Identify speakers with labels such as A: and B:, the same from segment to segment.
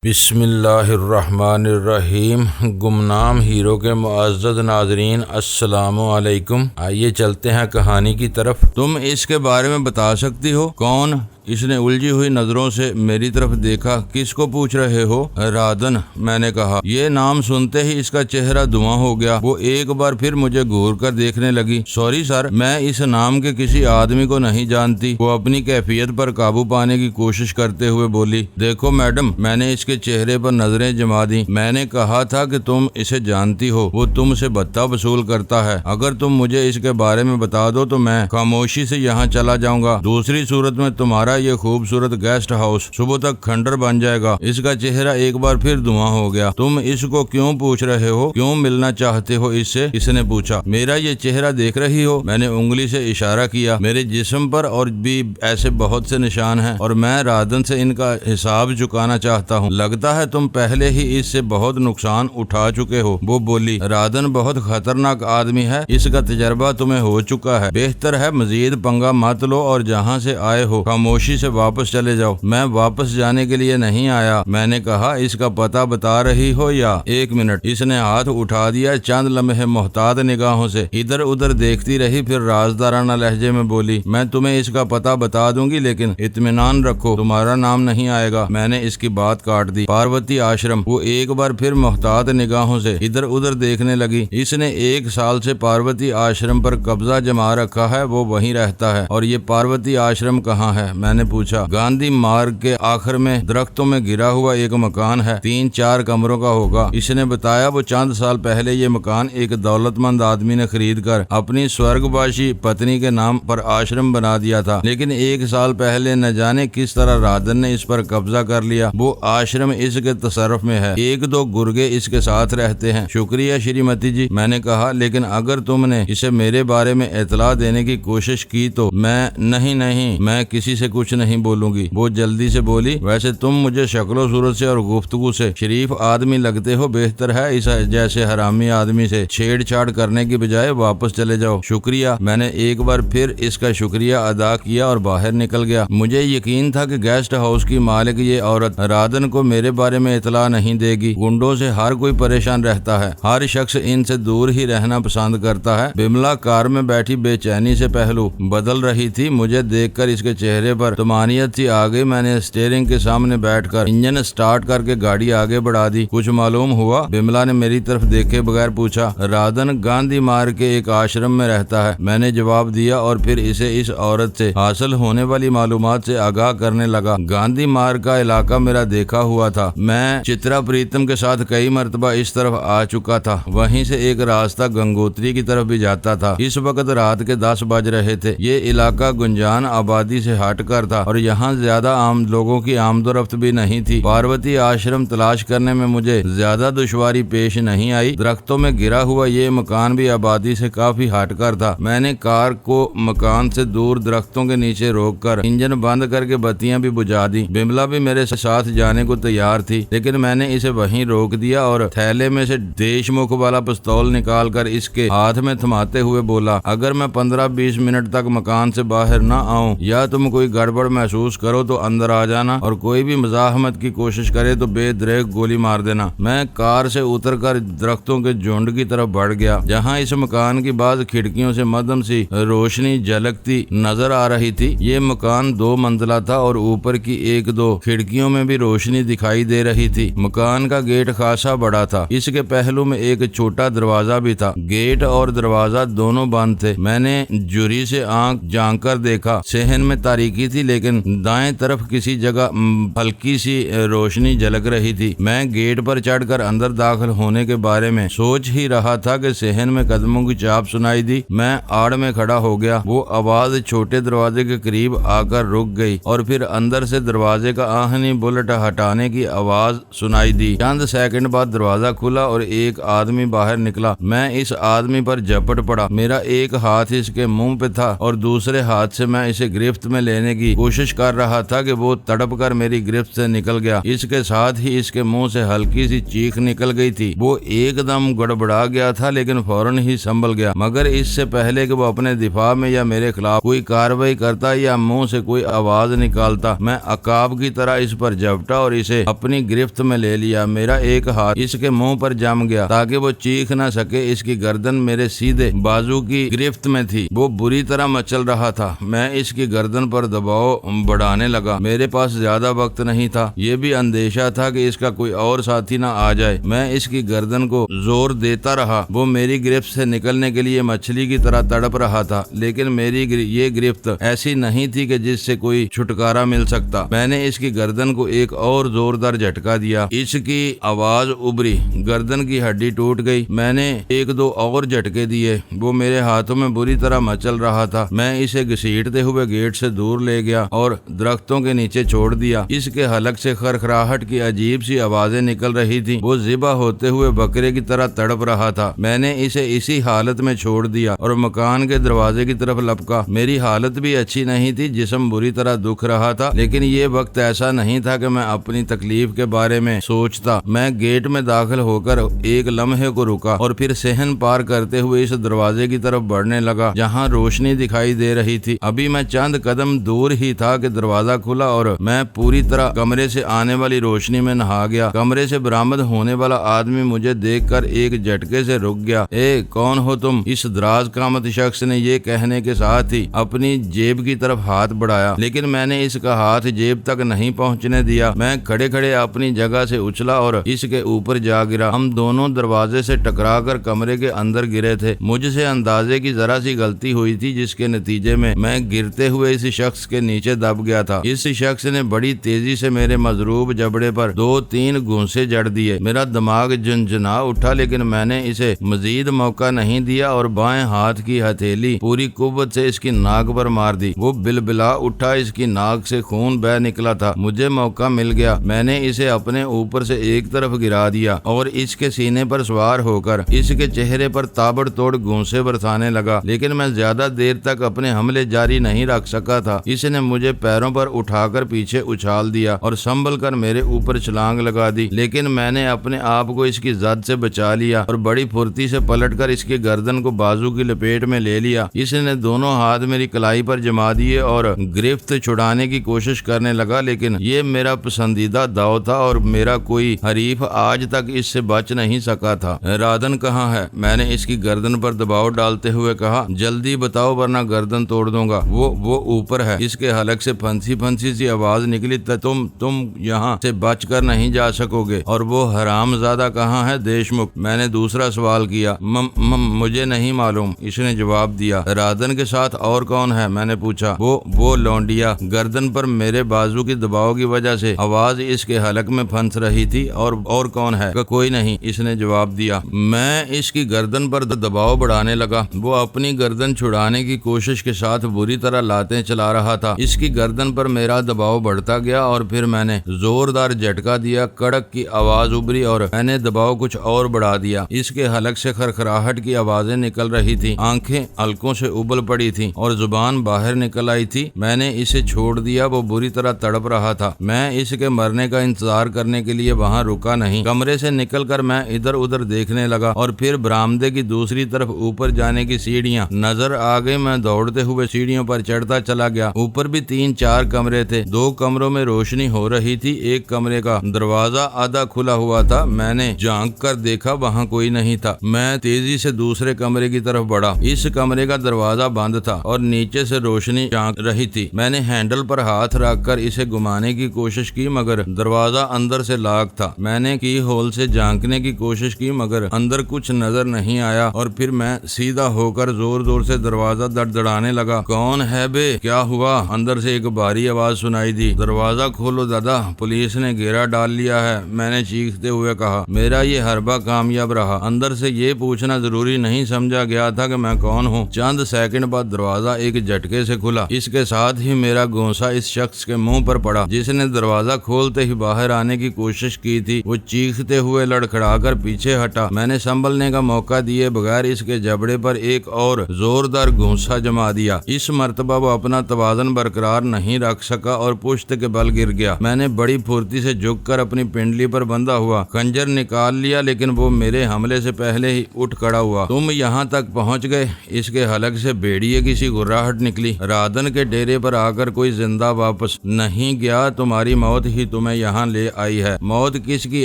A: बिस्मिल्लाहिर्रहमानिर्रहीम। गुमनाम हीरो के मुअज़्ज़ज़ नाज़रीन, अस्सलामु अलैकुम। आइए चलते हैं कहानी की तरफ। तुम इसके बारे में बता सकती हो? कौन? इसने उलझी हुई नजरों से मेरी तरफ देखा। किसको पूछ रहे हो? राधन, मैंने कहा। ये नाम सुनते ही इसका चेहरा धुआं हो गया। वो एक बार फिर मुझे घूर कर देखने लगी। सॉरी सर, मैं इस नाम के किसी आदमी को नहीं जानती। वो अपनी कैफियत पर काबू पाने की कोशिश करते हुए बोली। देखो मैडम, मैंने इसके चेहरे पर नजरें जमा दी। मैंने कहा था कि तुम इसे जानती हो। वो तुमसे भत्ता वसूल करता है। अगर तुम मुझे इसके बारे में बता दो तो मैं खामोशी से यहाँ चला जाऊंगा। दूसरी सूरत में तुम्हारा ये खूबसूरत गेस्ट हाउस सुबह तक खंडर बन जाएगा। इसका चेहरा एक बार फिर धुआं हो गया। तुम इसको क्यों पूछ रहे हो? क्यों मिलना चाहते हो इससे? इसने पूछा। मेरा ये चेहरा देख रही हो? मैंने उंगली से इशारा किया। मेरे जिस्म पर और भी ऐसे बहुत से निशान हैं और मैं राधन से इनका हिसाब चुकाना चाहता हूँ। लगता है तुम पहले ही इससे बहुत नुकसान उठा चुके हो। वो बोली। राधन बहुत खतरनाक आदमी है। इसका तजर्बा तुम्हें हो चुका है। बेहतर है मजीद पंगा मत लो और जहाँ से आए हो खामोशी से वापस चले जाओ। मैं वापस जाने के लिए नहीं आया। मैंने कहा। इसका पता बता रही हो या? एक मिनट। इसने हाथ उठा दिया। चंद लम्हे मोहतात निगाहों से इधर उधर देखती रही, फिर राजदाराना लहजे में बोली। मैं तुम्हें इसका पता बता दूंगी, लेकिन इत्मीनान रखो, तुम्हारा नाम नहीं आएगा। मैंने इसकी बात काट दी। पार्वती आश्रम। वो एक बार फिर मोहतात निगाहों से इधर उधर देखने लगी। इसने 1 साल से पार्वती आश्रम पर कब्जा जमा रखा है। वो वहीं रहता है। और ये पार्वती आश्रम कहाँ है? मैंने पूछा। गांधी मार्ग के आखिर में दरख्तों में गिरा हुआ एक मकान है। 3-4 कमरों का होगा। इसने बताया। वो चंद साल पहले ये मकान एक दौलतमंद आदमी ने खरीद कर अपनी स्वर्गवासी पत्नी के नाम पर आश्रम बना दिया था, लेकिन 1 साल पहले न जाने किस तरह राधन ने इस पर कब्जा कर लिया। वो आश्रम इसके तसर्रुफ में है। 1-2 गुर्गे इसके साथ रहते हैं। शुक्रिया श्रीमती जी, मैंने कहा। लेकिन अगर तुमने इसे मेरे बारे में इतला देने की कोशिश की तो नहीं, मैं किसी से कुछ नहीं बोलूंगी। वो जल्दी से बोली। वैसे तुम मुझे शक्लो सूरत से और गुफ्तगू से शरीफ आदमी लगते हो। बेहतर है इस जैसे हरामी आदमी से छेड़छाड़ करने की बजाय वापस चले जाओ। शुक्रिया। मैंने एक बार फिर इसका शुक्रिया अदा किया और बाहर निकल गया। मुझे यकीन था कि गेस्ट हाउस की मालिक ये औरत राधन को मेरे बारे में इतला नहीं देगी। गुंडों से हर कोई परेशान रहता है। हर शख्स इनसे दूर ही रहना पसंद करता है। बिमला कार में बैठी बेचैनी से पहलू बदल रही थी। मुझे देखकर इसके चेहरे पर तुमानियत सी आ गई। मैंने स्टीयरिंग के सामने बैठकर इंजन स्टार्ट करके गाड़ी आगे बढ़ा दी। कुछ मालूम हुआ? बिमला ने मेरी तरफ देखे बगैर पूछा। राधन गांधी मार्ग के एक आश्रम में रहता है, मैंने जवाब दिया और फिर इसे इस औरत से हासिल होने वाली मालूमात से आगाह करने लगा। गांधी मार्ग का इलाका मेरा देखा हुआ था। मैं चित्रा प्रीतम के साथ कई मरतबा इस तरफ आ चुका था। वहीं से एक रास्ता गंगोत्री की तरफ भी जाता था। इस वक्त रात के 10 बज रहे थे। ये इलाका गुंजान आबादी से हटकर था और यहाँ ज्यादा आम लोगों की आमदोरफ्त भी नहीं थी। पार्वती आश्रम तलाश करने में मुझे ज्यादा दुश्वारी पेश नहीं आई। दरख्तों में गिरा हुआ ये मकान भी आबादी से काफी हटकर था। मैंने कार को मकान से दूर दरख्तों के नीचे रोककर इंजन बंद करके बत्तियां भी बुझा दी। बिमला भी मेरे साथ जाने को तैयार थी, लेकिन मैंने इसे वहीं रोक दिया और थैले में से देशमुख वाला पिस्तौल निकाल कर इसके हाथ में थमाते हुए बोला। अगर मैं 15-20 मिनट तक मकान से बाहर न आऊं या तुम कोई गड़बड़ महसूस करो तो अंदर आ जाना, और कोई भी मुजाहमत की कोशिश करे तो बेदरेक गोली मार देना। मैं कार से उतरकर दरख्तों के झुंड की तरफ बढ़ गया, जहां इस मकान की बाज खिड़कियों से मध्यम सी रोशनी झलकती नजर आ रही थी। ये मकान 2 मंजिला था और ऊपर की 1-2 खिड़कियों में भी रोशनी दिखाई दे रही थी। मकान का गेट खासा बड़ा था। इसके पहलू में एक छोटा दरवाजा भी था। गेट और दरवाजा दोनों बंद थे। मैंने जुरी से आंख झांक कर देखा। सहन में तारीकी थी, लेकिन दाएं तरफ किसी जगह हल्की सी रोशनी झलक रही थी। मैं गेट पर चढ़कर अंदर दाखिल होने के बारे में सोच ही रहा था कि सहन में कदमों की चाप सुनाई दी। मैं आड़ में खड़ा हो गया। वो आवाज छोटे दरवाजे के करीब आकर रुक गई और फिर अंदर से दरवाजे का आहनी बुलेट हटाने की आवाज सुनाई दी। चंद सेकंड बाद दरवाजा खुला और एक आदमी बाहर निकला। मैं इस आदमी पर झपट पड़ा। मेरा एक हाथ इसके मुंह पे था और दूसरे हाथ से मैं इसे गिरफ्त में लेने की कोशिश कर रहा था कि वो तड़प कर मेरी गिरफ्त से निकल गया। इसके साथ ही इसके मुंह से हल्की सी चीख निकल गई थी। वो एकदम गड़बड़ा गया था, लेकिन फौरन ही संभल गया। मगर इससे पहले कि वो अपने दिफा में या मेरे खिलाफ कोई कार्रवाई करता या मुंह से कोई आवाज निकालता, मैं अकाब की तरह इस पर झपटा और इसे इसे अपनी गिरफ्त में ले लिया। मेरा एक हाथ इसके मुंह पर जम गया ताकि वो चीख न सके। इसकी गर्दन मेरे सीधे बाजू की गिरफ्त में थी। वो बुरी तरह मचल रहा था। मैं इसकी गर्दन पर दबाव बढ़ाने लगा। मेरे पास ज्यादा वक्त नहीं था। ये भी अंदेशा था कि इसका कोई और साथी ना आ जाए। मैं इसकी गर्दन को जोर देता रहा। वो मेरी गिरफ्त से निकलने के लिए मछली की तरह तड़प रहा था, लेकिन मेरी ये गिरफ्त ऐसी नहीं थी कि जिससे कोई छुटकारा मिल सकता। मैंने इसकी गर्दन को एक और जोरदार झटका दिया। इसकी आवाज उभरी, गर्दन की हड्डी टूट गई। मैंने एक दो और झटके दिए। वो मेरे हाथों में बुरी तरह मचल रहा था। मैं इसे घसीटते हुए गेट से दूर ले गया और दरख्तों के नीचे छोड़ दिया। इसके हलक से खरखराहट की अजीब सी आवाजें निकल रही थी। वो ज़िबा होते हुए बकरे की तरह तड़प रहा था। मैंने इसे इसी हालत में छोड़ दिया और मकान के दरवाजे की तरफ लपका। मेरी हालत भी अच्छी नहीं थी, जिस्म बुरी तरह दुख रहा था, लेकिन ये वक्त ऐसा नहीं था कि मैं अपनी तकलीफ के बारे में सोचता। मैं गेट में दाखिल होकर एक लम्हे को रुका और फिर सहन पार करते हुए इस दरवाजे की तरफ बढ़ने लगा जहाँ रोशनी दिखाई दे रही थी। अभी मैं चंद कदम दूर ही था कि दरवाजा खुला और मैं पूरी तरह कमरे से आने वाली रोशनी में नहा गया। कमरे से बरामद होने वाला आदमी मुझे देखकर एक झटके से रुक गया। ए, कौन हो तुम? इस दराज कामत शख्स ने ये कहने के साथ ही अपनी जेब की तरफ हाथ बढ़ाया, लेकिन मैंने इसका हाथ जेब तक नहीं पहुंचने दिया। मैं खड़े खड़े अपनी जगह से उछला और इसके ऊपर जा गिरा। हम दोनों दरवाजे से टकराकर कमरे के अंदर गिरे थे। मुझसे अंदाजे की जरा सी गलती हुई थी, जिसके नतीजे में मैं गिरते हुए इस शख्स के नीचे दब गया था। इस शख्स ने बड़ी तेजी से मेरे मजरूब जबड़े पर 2-3 घूंसे जड़ दिए। मेरा दिमाग झंझना उठा, लेकिन मैंने इसे मजीद मौका नहीं दिया और बाएं हाथ की हथेली पूरी कुव्वत से इसकी नाक पर मार दी। वो बिलबिला उठा। इसकी नाक से खून बह निकला था। मुझे मौका मिल गया। मैंने इसे अपने ऊपर से एक तरफ गिरा दिया और इसके सीने पर सवार होकर इसके चेहरे पर ताबड़तोड़ घूंसे बरसाने लगा, लेकिन मैं ज्यादा देर तक अपने हमले जारी नहीं रख सका था। इसने मुझे पैरों पर उठाकर पीछे उछाल दिया और संभल कर मेरे ऊपर छलांग लगा दी, लेकिन मैंने अपने आप को इसकी जद से बचा लिया और बड़ी फुर्ती से पलटकर इसके गर्दन को बाजू की लपेट में ले लिया। इसने दोनों हाथ मेरी कलाई पर जमा दिए और गिरफ्त छुड़ाने की कोशिश करने लगा, लेकिन ये मेरा पसंदीदा दाव था और मेरा कोई हरीफ आज तक इससे बच नहीं सका था। राधन कहाँ है? मैंने इसकी गर्दन पर दबाव डालते हुए कहा। जल्दी बताओ वरना गर्दन तोड़ दूंगा। वो ऊपर है। इसके हलक से फंसी फंसी सी आवाज निकली। तुम यहाँ से बच कर नहीं जा सकोगे। और वो हरामजादा कहाँ है? देशमुख। मैंने दूसरा सवाल किया। मुझे नहीं मालूम, इसने जवाब दिया। राधन के साथ और कौन है? मैंने पूछा। वो लौंडिया। गर्दन पर मेरे बाजू की दबाव की वजह से आवाज इसके हलक में फंस रही थी। और कौन है? कोई नहीं, इसने जवाब दिया। मैं इसकी गर्दन पर दबाव बढ़ाने लगा। वो अपनी गर्दन छुड़ाने की कोशिश के साथ बुरी तरह लातें चला रहा था। इसकी गर्दन पर मेरा दबाव बढ़ता गया और फिर मैंने जोरदार झटका दिया। कड़क की आवाज उभरी और मैंने दबाव कुछ और बढ़ा दिया। इसके हलक से खरखराहट की आवाजें निकल रही थी। आंखें हलकों से उबल पड़ी थी और जुबान बाहर निकल आई थी। मैंने इसे छोड़ दिया। वो बुरी तरह तड़प रहा था। मैं इसके मरने का इंतजार करने के लिए वहां रुका नहीं। कमरे से निकलकर मैं इधर उधर देखने लगा और फिर बरामदे की दूसरी तरफ ऊपर जाने की सीढ़ियां नजर आ गई। मैं दौड़ते हुए सीढ़ियों पर चढ़ता चला गया। ऊपर भी 3-4 कमरे थे। 2 कमरों में रोशनी हो रही थी। एक कमरे का दरवाजा आधा खुला हुआ था। मैंने झांक कर देखा, वहाँ कोई नहीं था। मैं तेजी से दूसरे कमरे की तरफ बढ़ा। इस कमरे का दरवाजा बंद था और नीचे से रोशनी झांक रही थी। मैंने हैंडल पर हाथ रखकर इसे घुमाने की कोशिश की, मगर दरवाजा अंदर से लॉक था। मैंने की होल से झांकने की कोशिश की, मगर अंदर कुछ नजर नहीं आया और फिर मैं सीधा होकर जोर जोर से दरवाजा दड़दड़ाने लगा। कौन है बे? क्या हुआ? अंदर से एक भारी आवाज सुनाई दी। दरवाजा खोलो दादा, पुलिस ने घेरा डाल लिया है, मैंने चीखते हुए कहा। मेरा ये हरबा कामयाब रहा। अंदर से ये पूछना जरूरी नहीं समझा गया था कि मैं कौन हूँ। चंद सेकंड बाद दरवाजा एक झटके से खुला। इसके साथ ही मेरा गोसा इस शख्स के मुंह पर पड़ा, जिसने दरवाजा खोलते ही बाहर आने की कोशिश की थी। वो चीखते हुए लड़खड़ाकर पीछे हटा। मैंने संभलने का मौका दिए बगैर इसके जबड़े पर एक और जोरदार घूंसा जमा दिया। इस मर्तबा वो अपना तवाज़ुन बरकरार नहीं रख सका और पुश्त के बल गिर गया। मैंने बड़ी फुर्ती से झुककर अपनी पिंडली पर बंधा हुआ खंजर निकाल लिया, लेकिन वो मेरे हमले से पहले ही उठ खड़ा हुआ। तुम यहाँ तक पहुँच गए? इसके हलक से भेड़िए की सी गुर्राहट निकली। राधन के डेरे पर आकर कोई जिंदा वापस नहीं गया। तुम्हारी मौत ही तुम्हें यहाँ ले आई है। मौत किसकी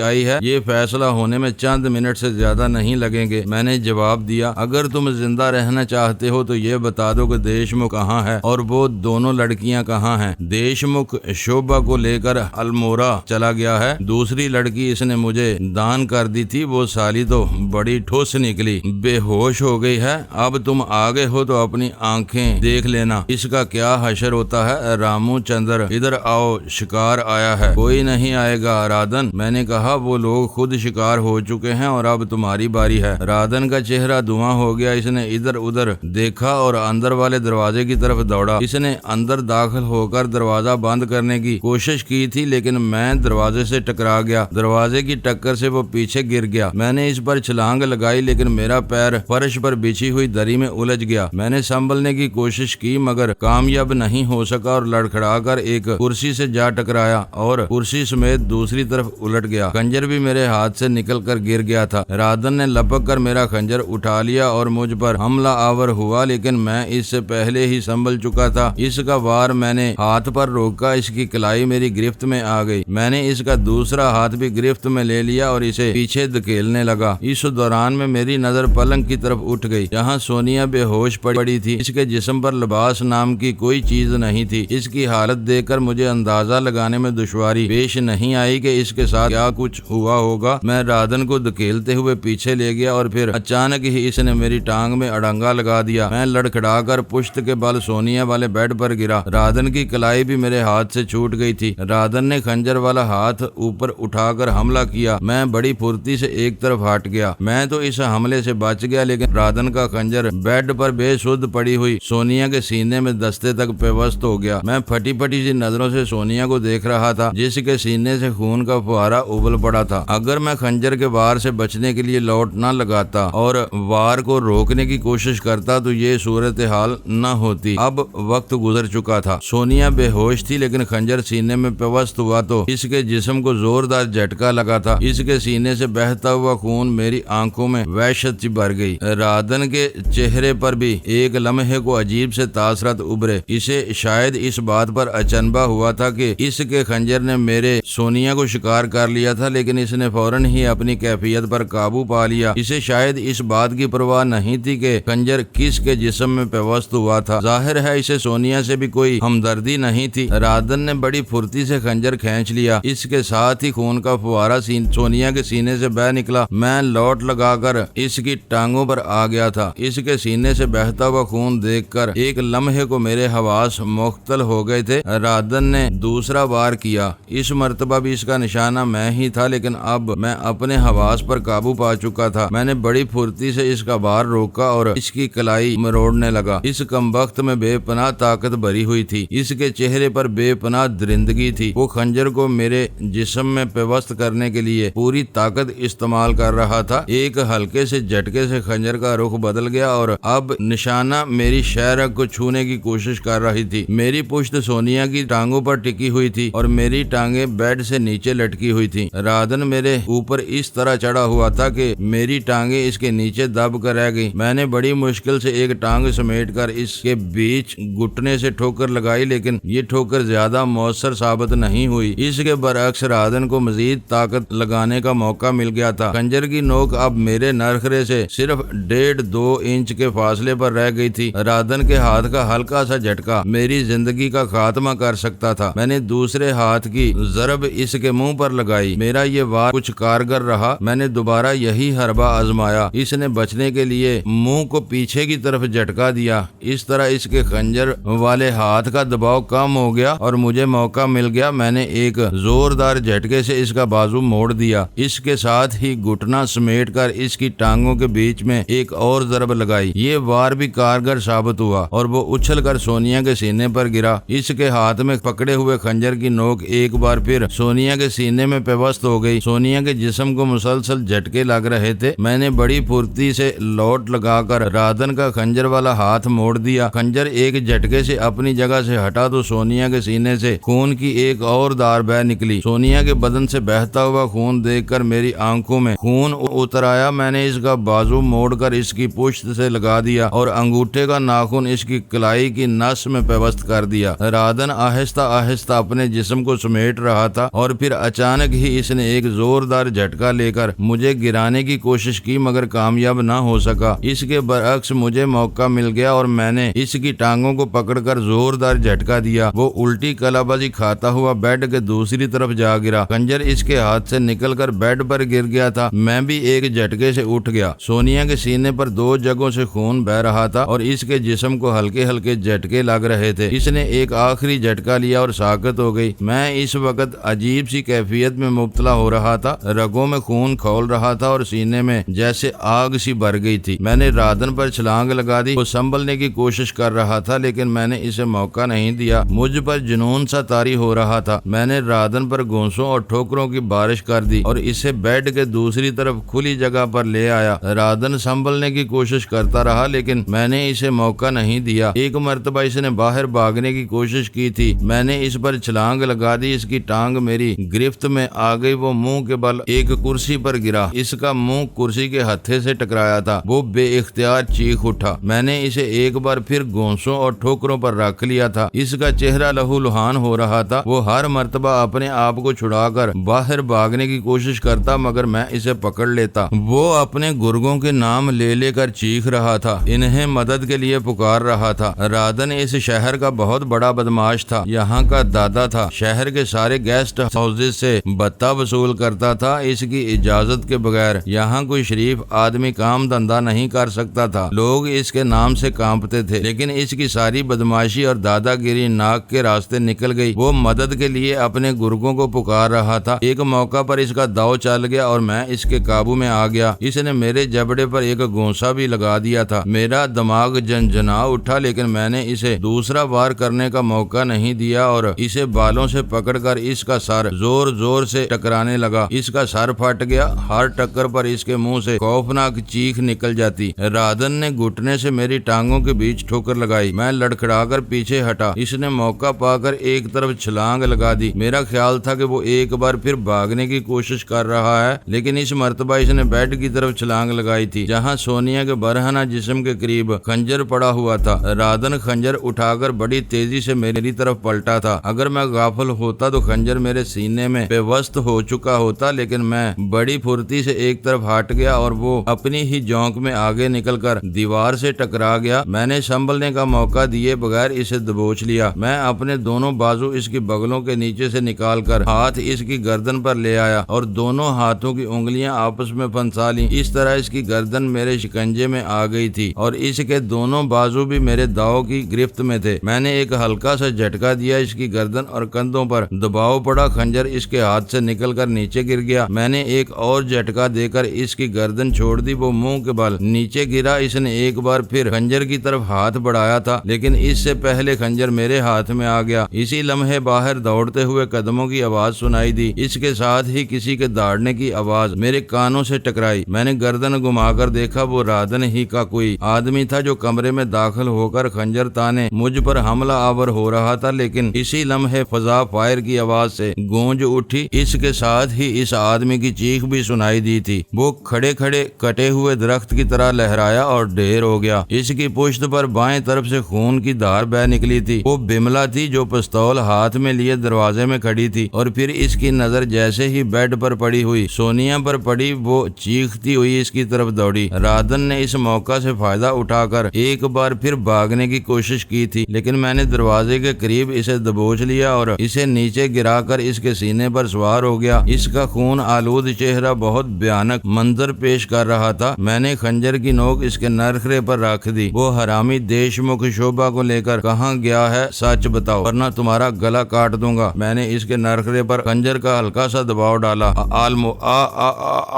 A: आई है ये फैसला होने में चंद मिनट से ज्यादा नहीं लगेंगे। मैंने जवाब दिया, अगर तुम जिंदा रहना चाहते हो तो ये बता दो कि देशमुख कहाँ है और वो दोनों लड़कियाँ कहाँ हैं। देशमुख शोभा को लेकर अल्मोड़ा चला गया है। दूसरी लड़की इसने मुझे दान कर दी थी, वो साली तो बड़ी ठोस निकली, बेहोश हो गई है। अब तुम आगे हो तो अपनी आंखें देख लेना, इसका क्या हशर होता है। रामू चंद्र इधर आओ, शिकार आया है। कोई नहीं आएगा राधन, मैंने कहा, वो लोग खुद शिकार हो चुके हैं और अब तुम्हारी बारी है। राधन का चेहरा धुआं हो गया। इसने इधर उधर देखा और अंदर वाले दरवाजे की तरफ दौड़ा। इसने अंदर दाखिल होकर दरवाजा बंद करने की कोशिश की थी, लेकिन मैं दरवाजे से टकरा गया। दरवाजे की टक्कर से वो पीछे गिर गया। मैंने इस पर छलांग लगाई, लेकिन मेरा पैर फर्श पर बिछी हुई दरी में उलझ गया। मैंने संभलने की कोशिश की मगर कामयाब नहीं हो सका और लड़खड़ाकर एक कुर्सी से जा टकराया और कुर्सी समेत दूसरी तरफ उलट गया। खंजर भी मेरे हाथ से निकलकर गिर गया था। राधन ने लपक कर मेरा खंजर उठा लिया और मुझ पर हमला आवर हुआ, लेकिन मैं इससे पहले ही संभल चुका था। इसका वार मैंने हाथ पर रोका, इसकी कलाई मेरी गिरफ्त में आ गई। मैंने इसका दूसरा हाथ भी गिरफ्त में ले लिया और इसे पीछे धकेलने लगा। इस दौरान में मेरी नजर पलंग की तरफ उठ गई, जहाँ सोनिया बेहोश पड़ी थी। इसके जिस्म पर लिबास नाम की कोई चीज नहीं थी। इसकी हालत देखकर मुझे अंदाजा लगाने में दुश्वारी पेश नहीं आई कि इसके साथ क्या कुछ हुआ होगा। मैं राधन को धकेलते हुए पीछे ले गया और फिर अचानक ही इसने मेरी टांग में अड़ंगा लगा दिया। मैं लड़खड़ाकर पुश्त के बल सोनिया वाले बेड पर गिरा। राधन की कलाई भी मेरे हाथ से छूट गई थी। राधन ने खंजर वाला हाथ ऊपर उठाकर हमला किया। मैं बड़ी फुर्ती से एक तरफ हट गया। मैं तो इस हमले से बच गया, लेकिन राधन का खंजर बेड पर बेसुध पड़ी हुई सोनिया के सीने में दस्ते तक पेवस्त हो गया। मैं फटी फटी सी नजरों से सोनिया को देख रहा था, जिसके सीने से खून का फुहारा उबल पड़ा था। अगर मैं खंजर के वार से बचने के लिए लौट न लगाता और वार को रोकने की कोशिश करता तो ये सूरत हाल न होती। अब वक्त गुजर चुका था। सोनिया बेहोश थी, लेकिन खंजर सीने में पेवस्त हुआ तो इसके जिस्म को जोरदार झटका लगा था। इसके सीने से बहता हुआ खून मेरी आंखों में वहशत भर गई। राधन के चेहरे पर भी एक लम्हे को अजीब से तासरत उभरे। इसे शायद इस बात पर अचंभा हुआ था कि इसके खंजर ने मेरे सोनिया को शिकार कर लिया था, लेकिन इसने फौरन ही अपनी कैफियत पर काबू पा लिया। इसे शायद इस बात की परवाह नहीं थी कि खंजर किसके जिस्म में पेवस्त हुआ था। जाहिर है इसे सोनिया से भी कोई हमदर्दी नहीं थी। राधन ने बड़ी फुर्ती से खंजर खींच लिया। इसके साथ ही खून का फुहारा सोनिया के सीने से बह निकला। मैं लौट लगाकर इसकी टांगों पर आ गया था। इसके सीने से बहता हुआ खून देखकर एक लम्हे को मेरे हवास मुख्तल हो गए थे। राधन ने दूसरा वार किया। इस मर्तबा भी इसका निशाना मैं ही था, लेकिन अब मैं अपने हवास पर काबू पा चुका था। मैंने बड़ी फुर्ती से इसका वार रोका और इसकी कलाई मरोड़ने लगा। इस कमबख्त में बेपनाह ताकत भरी हुई थी। इसके चेहरे पर बेपनाह दरिंदगी थी। वो खंजर को मेरे जिस्म में पेवस्त करने के लिए पूरी ताकत इस्तेमाल कर रहा था। एक हल्के से झटके से खंजर का रुख बदल गया और अब निशाना मेरी शहरक को छूने की कोशिश कर रही थी। मेरी पुश्त सोनिया की टांगों पर टिकी हुई थी और मेरी टांगे बेड से नीचे लटकी हुई थी। राधन मेरे ऊपर इस तरह चढ़ा हुआ था कि मेरी टांगे इसके नीचे दब कर रह गई। मैंने बड़ी मुश्किल से एक टांग समेटकर इसके बीच घुटने से ठोकर लगाई, लेकिन ये ठोकर ज्यादा मौसर साबित नहीं हुई। इसके बरअक्स राधन को मजीद ताकत लगाने का मौका मिल गया था। खंजर की नोक अब मेरे नरखरे से सिर्फ 1.5-2 इंच के फासले पर रह गई थी। राधन के हाथ का हल्का सा झटका मेरी जिंदगी का खात्मा कर सकता था। मैंने दूसरे हाथ की जरब इसके मुंह पर लगाई। मेरा ये वार कुछ कारगर रहा। मैंने दोबारा यही हरबा आजमाया। इसने बचने के लिए मुंह को पीछे की तरफ झटका दिया। इस तरह इसके खंजर वाले हाथ का दबाव कम हो गया और मुझे मौका मिल गया। मैंने एक जोरदार झटके से इसका बाजू मोड़ दिया। इसके साथ ही घुटना समेट कर इसकी टांगों के बीच में एक और जरब लगाई। ये वार भी कारगर साबित हुआ और वो उछल कर सोनिया के सीने पर गिरा। इसके हाथ में पकड़े हुए खंजर की नोक एक बार फिर सोनिया के सीने में पेवस्त हो गई। सोनिया के जिस्म को मुसलसल झटके लग रहे थे। मैंने बड़ी फुर्ती से लौट लगाकर राधन का खंजर वाला हाथ मोड़ दिया। खंजर एक झटके से अपनी जगह से हटा तो सोनिया के सीने से खून की एक और धार बह निकली। सोनिया के बदन से बहता हुआ खून देखकर मेरी आंखों में खून उतर आया। मैंने इसका बाजू मोड़कर इसकी पुश्त से लगा दिया और अंगूठे का नाखून इसकी कलाई की नस में पेवस्त कर दिया। राधन आहिस्ता आहिस्ता अपने जिस्म को समेट समेट रहा था और फिर अचानक ही इसने एक जोरदार झटका लेकर मुझे गिराने की कोशिश की, मगर कामयाब ना हो सका। इसके बरअक्स मुझे मौका मिल गया और मैंने इसकी टांगों को पकड़कर जोरदार झटका दिया। वो उल्टी कलाबाजी खाता हुआ बेड के दूसरी तरफ जा गिरा। खंजर इसके हाथ से निकलकर बेड पर गिर गया था। मैं भी एक झटके से उठ गया। सोनिया के सीने पर 2 जगहों से खून बह रहा था और इसके जिस्म को हल्के हल्के झटके लग रहे थे। इसने एक आखिरी झटका लिया और साकत हो गई। मैं इस वक्त अजीब सी कैफियत में मुब्तला हो रहा था। रगों में खून खौल रहा था और सीने में जैसे आग सी भर गई थी। मैंने राधन पर छलांग लगा दी। वो संभलने की कोशिश कर रहा था लेकिन मैंने इसे मौका नहीं दिया। मुझ पर जुनून सा तारी हो रहा था। मैंने राधन पर घूंसों और ठोकरों की बारिश कर दी और इसे बेड के दूसरी तरफ खुली जगह पर ले आया। राधन संभलने की कोशिश करता रहा लेकिन मैंने इसे मौका नहीं दिया। एक मर्तबा इसने बाहर भागने की कोशिश की थी। मैंने इस पर छलांग लगा दी। इसकी टांग मेरी गिरफ्त में आ गई। वो मुंह के बल एक कुर्सी पर गिरा। इसका मुंह कुर्सी के हत्थे से टकराया था। वो बेइख्तियार चीख उठा। मैंने इसे एक बार फिर घोंसों और ठोकरों पर रख लिया था। इसका चेहरा लहूलुहान हो रहा था। वो हर मर्तबा अपने आप को छुड़ाकर बाहर भागने की कोशिश करता मगर मैं इसे पकड़ लेता। वो अपने गुर्गों के नाम ले लेकर चीख रहा था, इन्हें मदद के लिए पुकार रहा था। राधन इस शहर का बहुत बड़ा बदमाश था। यहाँ का दादा था। शहर के सारे गेस्ट हाउसेस से भत्ता वसूल करता था। इसकी इजाजत के बगैर यहाँ कोई शरीफ आदमी काम धंधा नहीं कर सकता था। लोग इसके नाम से कांपते थे लेकिन इसकी सारी बदमाशी और दादागिरी नाक के रास्ते निकल गई। वो मदद के लिए अपने गुर्गों को पुकार रहा था। एक मौका पर इसका दाव चल गया और मैं इसके काबू में आ गया। इसने मेरे जबड़े पर एक घोंसा भी लगा दिया था। मेरा दिमाग झंझना उठा लेकिन मैंने इसे दूसरा वार करने का मौका नहीं दिया और इसे बालों से पकड़कर इसका सर जोर जोर से टकराने लगा। इसका सर फट गया। हर टक्कर पर इसके मुंह से खौफनाक चीख निकल जाती। राधन ने घुटने से मेरी टांगों के बीच ठोकर लगाई। मैं लड़खड़ाकर पीछे हटा। इसने मौका पाकर एक तरफ छलांग लगा दी। मेरा ख्याल था कि वो एक बार फिर भागने की कोशिश कर रहा है लेकिन इस मर्तबा इसने बेड की तरफ छलांग लगाई थी जहां सोनिया के बरहना जिस्म के करीब खंजर पड़ा हुआ था। राधन खंजर उठाकर बड़ी तेजी से मेरी तरफ पलटा था। अगर मैं गाफिल होता तो खंजर मेरे सीने में बेवस्त हो चुका होता लेकिन मैं बड़ी फुर्ती से एक तरफ हट गया और वो अपनी ही जोंक में आगे निकलकर दीवार से टकरा गया। मैंने संभलने का मौका दिए बगैर इसे दबोच लिया। मैं अपने दोनों बाजू इसकी बगलों के नीचे से निकालकर हाथ इसकी गर्दन पर ले आया और दोनों हाथों की उंगलियां आपस में फंसा ली। इस तरह इसकी गर्दन मेरे शिकंजे में आ गई थी और इसके दोनों बाजू भी मेरे दाव की गिरफ्त में थे। मैंने एक हल्का सा झटका दिया। इसकी गर्दन और कंधों पर दबाव पड़ा। खंजर इसके हाथ से निकलकर नीचे गिर गया। मैंने एक और झटका देकर इसकी गर्दन छोड़ दी। वो मुंह के बल नीचे गिरा। इसने एक बार फिर खंजर की तरफ हाथ बढ़ाया था लेकिन इससे पहले खंजर मेरे हाथ में आ गया। इसी लम्हे बाहर दौड़ते हुए कदमों की आवाज सुनाई दी। इसके साथ ही किसी के दौड़ने की आवाज मेरे कानों से टकराई। मैंने गर्दन घुमाकर देखा। वो राधन ही का कोई आदमी था जो कमरे में दाखिल होकर खंजर ताने मुझ पर हमला आवर हो रहा था लेकिन इसी लम्हे फजा फायर की आवाज से गूंज उठी। इसके साथ ही इस आदमी की चीख भी सुनाई दी थी। वो खड़े खड़े कटे हुए दरख्त की तरह लहराया और ढेर हो गया। इसकी पुश्त पर बाएं तरफ से खून की धार बह निकली थी। वो बिमला थी जो पिस्तौल हाथ में लिए दरवाजे में खड़ी थी और फिर इसकी नजर जैसे ही बेड पर पड़ी हुई सोनिया पर पड़ी वो चीखती हुई इसकी तरफ दौड़ी। राधन ने इस मौका से फायदा उठाकर एक बार फिर भागने की कोशिश की थी लेकिन मैंने दरवाजे के करीब इसे दबोच लिया और इसे नीचे गिराकर इसके सीने पर सवार हो गया। इसका खून आलूद चेहरा बहुत भयानक मंजर पेश कर रहा था। मैंने खंजर की नोक इसके नरखरे पर रख दी। वो हरामी देशमुख शोभा को लेकर कहाँ गया है, सच बताओ वरना तुम्हारा गला काट दूंगा। मैंने इसके नरखरे पर खंजर का हल्का सा दबाव डाला।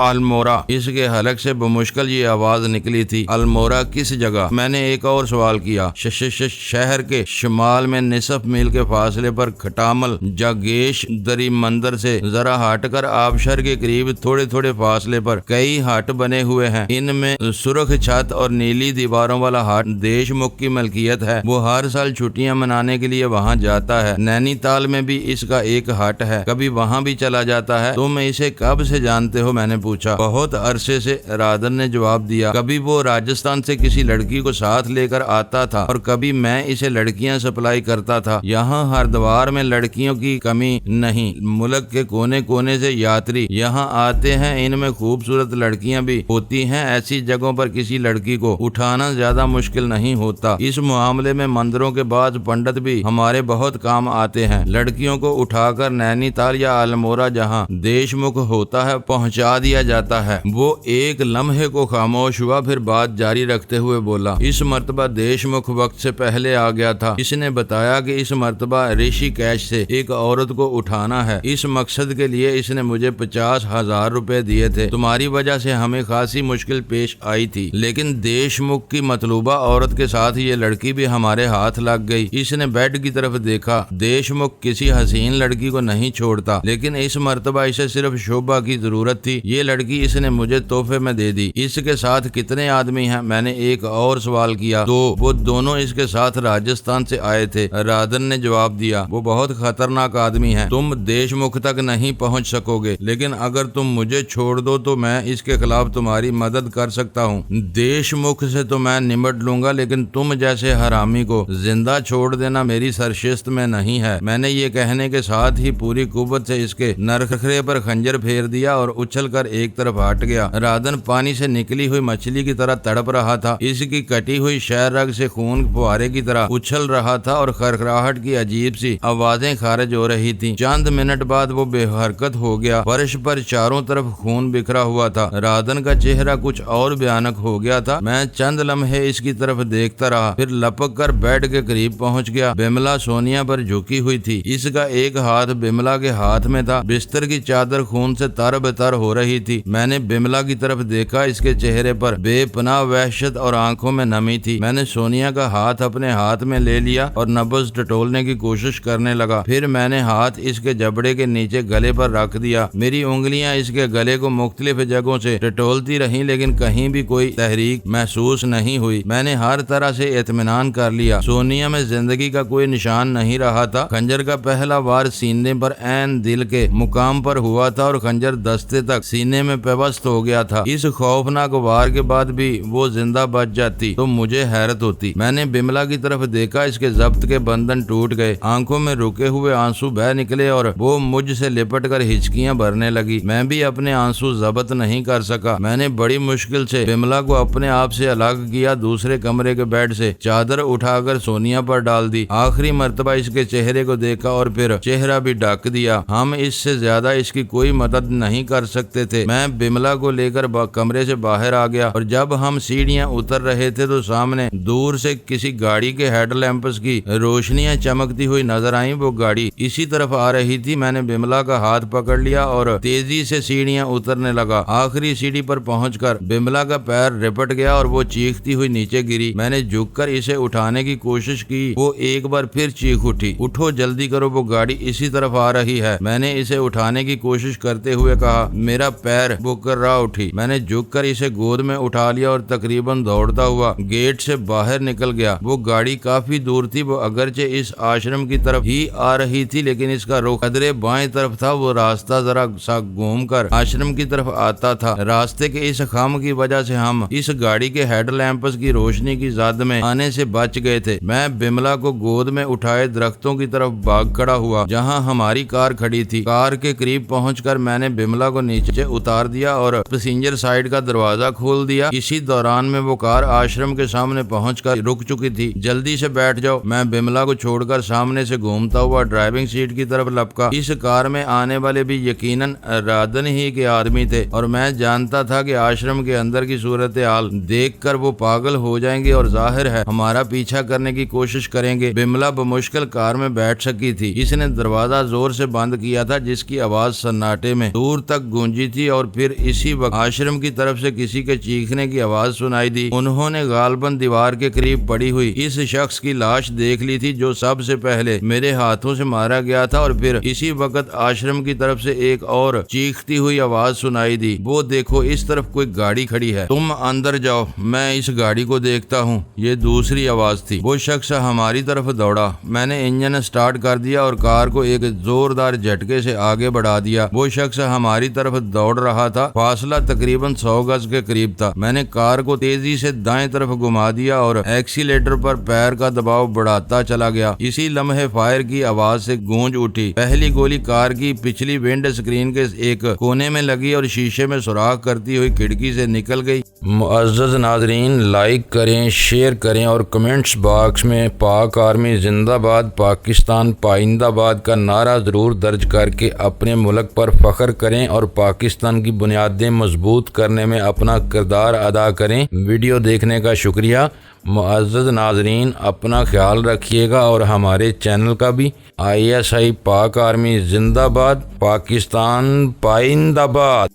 A: अल्मोरा। इसके हलक से बमुश्किल ये आवाज निकली थी। अल्मोरा किस जगह? मैंने एक और सवाल किया। शहर के शिमाल में निसफ मील के फासले पर खटामल जागेश दरी मंदिर से जरा हटकर आबशर के करीब थोड़े थोड़े फासले पर कई हट बने हुए हैं। इनमें सुर्ख छत और नीली दीवारों वाला हट देशमुख की मलकियत है। वो हर साल छुट्टियां मनाने के लिए वहां जाता है। नैनीताल में भी इसका एक हट है, कभी वहां भी चला जाता है। तुम इसे कब से जानते हो? मैंने पूछा। बहुत अरसे से, राधन ने जवाब दिया। कभी वो राजस्थान से किसी लड़की को साथ लेकर आता था और कभी मैं इसे लड़कियां सप्लाई करता था। यहाँ हरिद्वार में लड़कियों की की कमी नहीं। मुल्क के कोने कोने से यात्री यहाँ आते हैं। इनमें खूबसूरत लड़कियां भी होती हैं। ऐसी जगहों पर किसी लड़की को उठाना ज्यादा मुश्किल नहीं होता। इस मामले में मंदिरों के बाद पंडित भी हमारे बहुत काम आते हैं। लड़कियों को उठाकर नैनीताल या अल्मोड़ा जहाँ देशमुख होता है पहुँचा दिया जाता है। वो एक लम्हे को खामोश हुआ, फिर बात जारी रखते हुए बोला, इस मर्तबा देशमुख वक्त से पहले आ गया था। इसने बताया कि इस मर्तबा ऋषिकेश से एक औरत को उठाना है। इस मकसद के लिए इसने मुझे 50,000 रुपए दिए थे। तुम्हारी वजह से हमें खासी मुश्किल पेश आई थी, लेकिन देशमुख की मतलूबा औरत के साथ ये लड़की भी हमारे हाथ लग गई। इसने बेड की तरफ देखा। देशमुख किसी हसीन लड़की को नहीं छोड़ता, लेकिन इस मर्तबा इसे सिर्फ शोभा की जरूरत थी। ये लड़की इसने मुझे तोहफे में दे दी। इसके साथ कितने आदमी हैं? मैंने एक और सवाल किया। तो वो दोनों इसके साथ राजस्थान से आए थे। राधन ने जवाब दिया, वो बहुत खतरनाक आदमी है। तुम देशमुख तक नहीं पहुंच सकोगे, लेकिन अगर तुम मुझे छोड़ दो तो मैं इसके खिलाफ तुम्हारी मदद कर सकता हूँ। देशमुख से तो मैं निपट लूंगा, लेकिन तुम जैसे हरामी को जिंदा छोड़ देना मेरी सरशिस्त में नहीं है। मैंने ये कहने के साथ ही पूरी कुव्वत से इसके नरखरे पर खंजर फेर दिया और उछलकर एक तरफ हट गया। राधन पानी से निकली हुई मछली की तरह तड़प रहा था। इसकी कटी हुई शहर रग से खून फुहारे की तरह उछल रहा था और खरखराहट की अजीब सी आवाजें खारिज हो रही थी। चंद मिनट बाद वो बेहरकत हो गया। फर्श पर चारों तरफ खून बिखरा हुआ था। राधन का चेहरा कुछ और भयानक हो गया था। मैं चंद लम्हे इसकी तरफ देखता रहा, फिर लपक कर बेड के करीब पहुंच गया। बिमला सोनिया पर झुकी हुई थी। इसका एक हाथ बिमला के हाथ में था। बिस्तर की चादर खून से तर-बतर हो रही थी। मैंने बिमला की तरफ देखा। इसके चेहरे पर बेपनाह वहशत और आंखों में नमी थी। मैंने सोनिया का हाथ अपने हाथ में ले लिया और नब्ज टटोलने की कोशिश करने लगा। फिर मैंने हाथ इसके जबड़े के नीचे गले पर रख दिया। मेरी उंगलियां इसके गले को मुख्तलिफ जगहों से टटोलती रहीं, लेकिन कहीं भी कोई तहरीक महसूस नहीं हुई। मैंने हर तरह से इत्मीनान कर लिया। सोनिया में जिंदगी का कोई निशान नहीं रहा था। खंजर का पहला वार सीने पर ऐन दिल के मुकाम पर हुआ था और खंजर दस्ते तक सीने में पेवस्त हो गया था। इस खौफनाक वार के बाद भी वो जिंदा बच जाती तो मुझे हैरत होती। मैंने बिमला की तरफ देखा। इसके जब्त के बंधन टूट गए। आंखों में रुके हुए आंसू बह निकले और वो मुझ से लिपट कर हिचकियां भरने लगी। मैं भी अपने आंसू जब्त नहीं कर सका। मैंने बड़ी मुश्किल से बिमला को अपने आप से अलग किया। दूसरे कमरे के बेड से चादर उठाकर सोनिया पर डाल दी। आखिरी मर्तबा इसके चेहरे को देखा और फिर चेहरा भी ढक दिया। हम इससे ज्यादा इसकी कोई मदद नहीं कर सकते थे। मैं बिमला को लेकर कमरे से बाहर आ गया और जब हम सीढ़ियां उतर रहे थे तो सामने दूर से किसी गाड़ी के हेडलैंप्स की रोशनियां चमकती हुई नजर आई। वो गाड़ी इसी तरफ आ रही थी। मैंने बिमला का हाथ पकड़ लिया और तेजी से सीढ़ियां उतरने लगा। आखिरी सीढ़ी पर पहुंचकर बिमला का पैर रिपट गया और वो चीखती हुई नीचे गिरी। मैंने झुककर इसे उठाने की कोशिश की। वो एक बार फिर चीख उठी, उठो जल्दी करो, वो गाड़ी इसी तरफ आ रही है। मैंने इसे उठाने की कोशिश करते हुए कहा, मेरा पैर। वो कर्रा उठी। मैंने झुककर इसे गोद में उठा लिया और तकरीबन दौड़ता हुआ गेट से बाहर निकल गया। वो गाड़ी काफी दूर थी। वो अगरचे इस आश्रम की तरफ ही आ रही थी, लेकिन इसका रुख कदरे बाएं तरफ था। वो रास्ता जरा सा घूमकर आश्रम की तरफ आता था। रास्ते के इस खाम की वजह से हम इस गाड़ी के हेडलैंप्स की रोशनी की जद में आने से बच गए थे। मैं बिमला को गोद में उठाए दरख्तों की तरफ भाग खड़ा हुआ जहाँ हमारी कार खड़ी थी। कार के करीब पहुंचकर मैंने बिमला को नीचे उतार दिया और पैसेंजर साइड का दरवाजा खोल दिया। इसी दौरान में वो कार आश्रम के सामने पहुंचकर रुक चुकी थी। जल्दी से बैठ जाओ। मैं बिमला को छोड़कर सामने से घूमता हुआ ड्राइविंग सीट की तरफ लपका। इस कार में आने वाले भी यकीनन राधन ही के आदमी थे और मैं जानता था कि आश्रम के अंदर की सूरत हाल देखकर वो पागल हो जाएंगे और जाहिर है हमारा पीछा करने की कोशिश करेंगे। बिमला बमुश्किल कार में बैठ सकी थी। इसने दरवाजा जोर से बंद किया था, जिसकी आवाज सन्नाटे में दूर तक गूंजी थी और फिर इसी वक्त आश्रम की तरफ से किसी के चीखने की आवाज सुनाई दी। उन्होंने गालबन दीवार के करीब पड़ी हुई इस शख्स की लाश देख ली थी जो सबसे पहले मेरे हाथों से मारा गया था और फिर इसी वक्त आश्रम की तरफ से एक और चीखती हुई आवाज सुनाई दी, वो देखो इस तरफ कोई गाड़ी खड़ी है, तुम अंदर जाओ, मैं इस गाड़ी को देखता हूँ। ये दूसरी आवाज थी। वो शख्स हमारी तरफ दौड़ा। मैंने इंजन स्टार्ट कर दिया और कार को एक जोरदार झटके से आगे बढ़ा दिया। वो शख्स हमारी तरफ दौड़ रहा था। फासला तकरीबन 100 गज के करीब था। मैंने कार को तेजी से दाएं तरफ घुमा दिया और एक्सीलेटर पर पैर का दबाव बढ़ाता चला गया। इसी लम्हे फायर की आवाज से गूंज उठी। पहली गोली कार की पिछली विंड स्क्रीन के एक कोने में लगी और शीशे में सुराख करती हुई खिड़की से निकल गई। मुअज़्ज़ज़ नाज़रीन, लाइक करें, शेयर करें और कमेंट्स बॉक्स में पाक आर्मी जिंदाबाद, पाकिस्तान पाइंदाबाद का नारा ज़रूर दर्ज करके अपने मुल्क पर फख्र करें और पाकिस्तान की बुनियादें मजबूत करने में अपना किरदार अदा करें। वीडियो देखने का शुक्रिया। मुअज़्ज़ज़ नाज़रीन, अपना ख्याल रखिएगा और हमारे चैनल का भी। ISI पाक आर्मी जिंदाबाद, पाकिस्तान पाइंदाबाद।